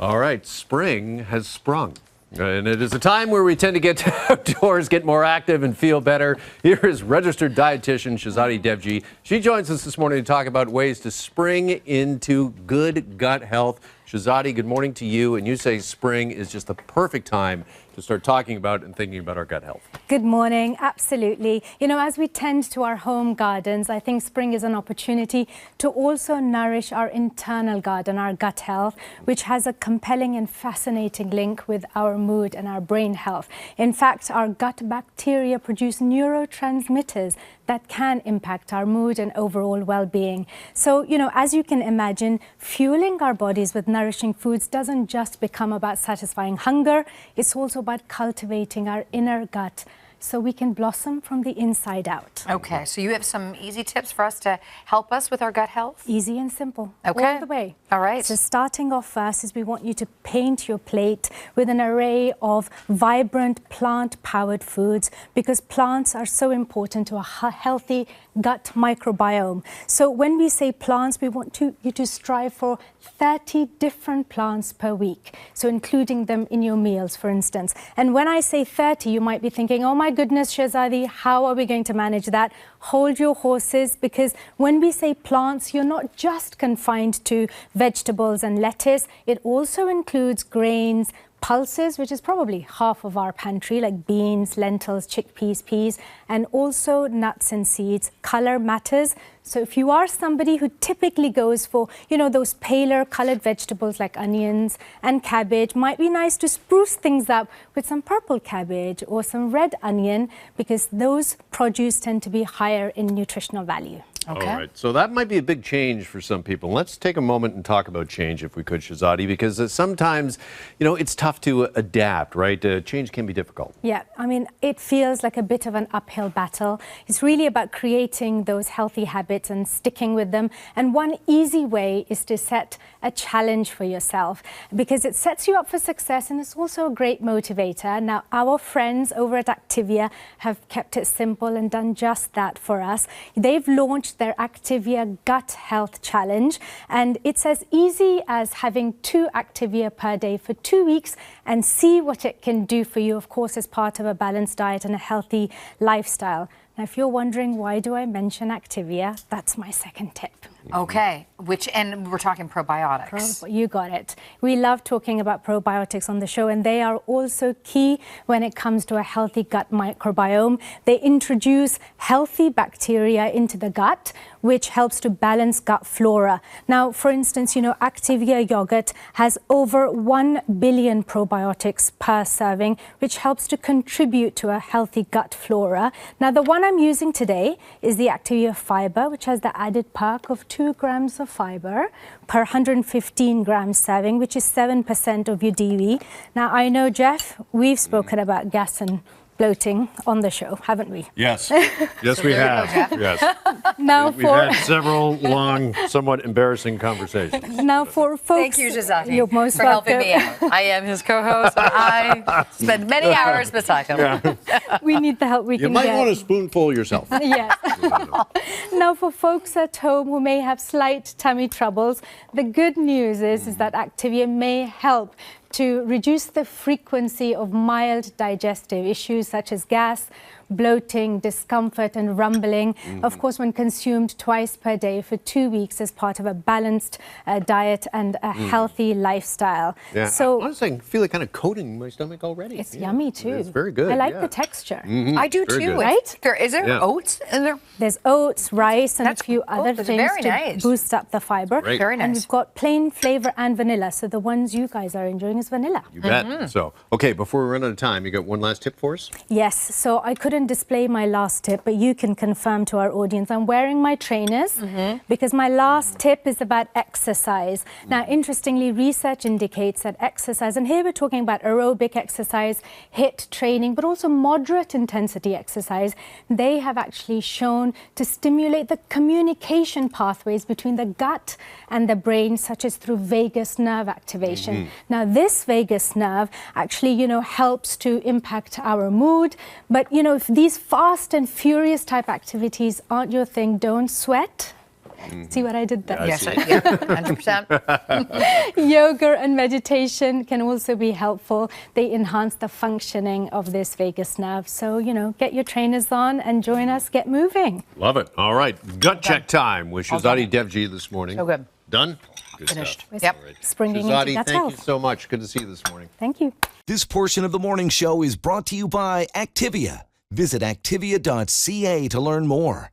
All right, spring has sprung. And it is a time where we tend to get outdoors, get more active, and feel better. Here is registered dietitian Shahzadi Devje. She joins us this morning to talk about ways to spring into good gut health. Shahzadi, good morning to you. And you say spring is just the perfect time to start talking about and thinking about our gut health. Good morning. Absolutely. You know, as we tend to our home gardens, I think spring is an opportunity to also nourish our internal garden, our gut health, which has a compelling and fascinating link with our mood and our brain health. In fact, our gut bacteria produce neurotransmitters that can impact our mood and overall well-being. So, you know, as you can imagine, fueling our bodies with nourishing foods doesn't just become about satisfying hunger, it's also about cultivating our inner gut so we can blossom from the inside out. Okay, so you have some easy tips for us to help us with our gut health? Easy and simple, okay, all the way. All right. So starting off first is we want you to paint your plate with an array of vibrant plant-powered foods because plants are so important to a healthy gut microbiome. So when we say plants, we want you to strive for 30 different plants per week, so including them in your meals, for instance. And when I say 30, you might be thinking, oh my goodness, Shahzadi, how are we going to manage that? Hold your horses, because when we say plants, you're not just confined to vegetables and lettuce. It also includes grains, pulses, which is probably half of our pantry, like beans, lentils, chickpeas, peas, and also nuts and seeds. Color matters. So if you are somebody who typically goes for, you know, those paler colored vegetables like onions and cabbage, might be nice to spruce things up with some purple cabbage or some red onion, because those produce tend to be higher in nutritional value. Okay. All right, so that might be a big change for some people. Let's take a moment and talk about change, if we could, Shahzadi, because sometimes, you know, it's tough to adapt, right? Change can be difficult. Yeah, I mean, it feels like a bit of an uphill battle. It's really about creating those healthy habits and sticking with them. And one easy way is to set a challenge for yourself, because it sets you up for success and it's also a great motivator. Now, our friends over at Activia have kept it simple and done just that for us. They've launched their Activia Gut Health Challenge, and it's as easy as having 2 Activia per day for 2 weeks and see what it can do for you, of course, as part of a balanced diet and a healthy lifestyle. Now, if you're wondering why do I mention Activia, that's my second tip. Okay, and we're talking probiotics. You got it. We love talking about probiotics on the show, and they are also key when it comes to a healthy gut microbiome. They introduce healthy bacteria into the gut, which helps to balance gut flora. Now, for instance, you know, Activia yogurt has over 1 billion probiotics per serving, which helps to contribute to a healthy gut flora. Now, the one I'm using today is the Activia Fiber, which has the added perk of 2 grams of fiber per 115 grams serving, which is 7% of your DV. Now, I know, Jeff, we've spoken about gas and bloating on the show, haven't we? Yes. Yes, we have. Yes. Now We've had several long, somewhat embarrassing conversations. Now, for folks... Thank you, Shahzadi, you're most for helping me out. I am his co-host. I spend many hours beside him. Yeah. We need the help we You can might get. want a spoonful yourself. Yes. Now, for folks at home who may have slight tummy troubles, the good news is that Activia may help to reduce the frequency of mild digestive issues such as gas, bloating, discomfort and rumbling, of course, when consumed twice per day for 2 weeks as part of a balanced diet and a healthy lifestyle. Yeah, so honestly, I feel it kind of coating my stomach already. It's yummy too. It's very good. I like the texture. I do Very too. good. Right? Is there oats in there? There's oats, rice, and That's a few other that's things very to nice. boost up the fiber. Great. Very nice. And we've got plain flavor and vanilla. So the ones you guys are enjoying is vanilla. You bet. So, okay, before we run out of time, you got one last tip for us? Yes. So I couldn't display my last tip, but you can confirm to our audience. I'm wearing my trainers because my last tip is about exercise. Now, interestingly, research indicates that exercise, and here we're talking about aerobic exercise, HIIT training, but also moderate intensity exercise, they have actually shown to stimulate the communication pathways between the gut and the brain, such as through vagus nerve activation. Now, this vagus nerve actually, helps to impact our mood. But, if these fast and furious type activities aren't your thing, don't sweat. See what I did there? Yes, yeah, 100%. Yoga and meditation can also be helpful. They enhance the functioning of this vagus nerve. So, get your trainers on and join us. Get moving. Love it. All right. Gut check time with Shahzadi Devje this morning. So good. Done? Good Finished. stuff. Yep. All right. Springing into Shahzadi, gut thank health. you so much. Good to see you this morning. Thank you. This portion of the morning show is brought to you by Activia. Visit activia.ca to learn more.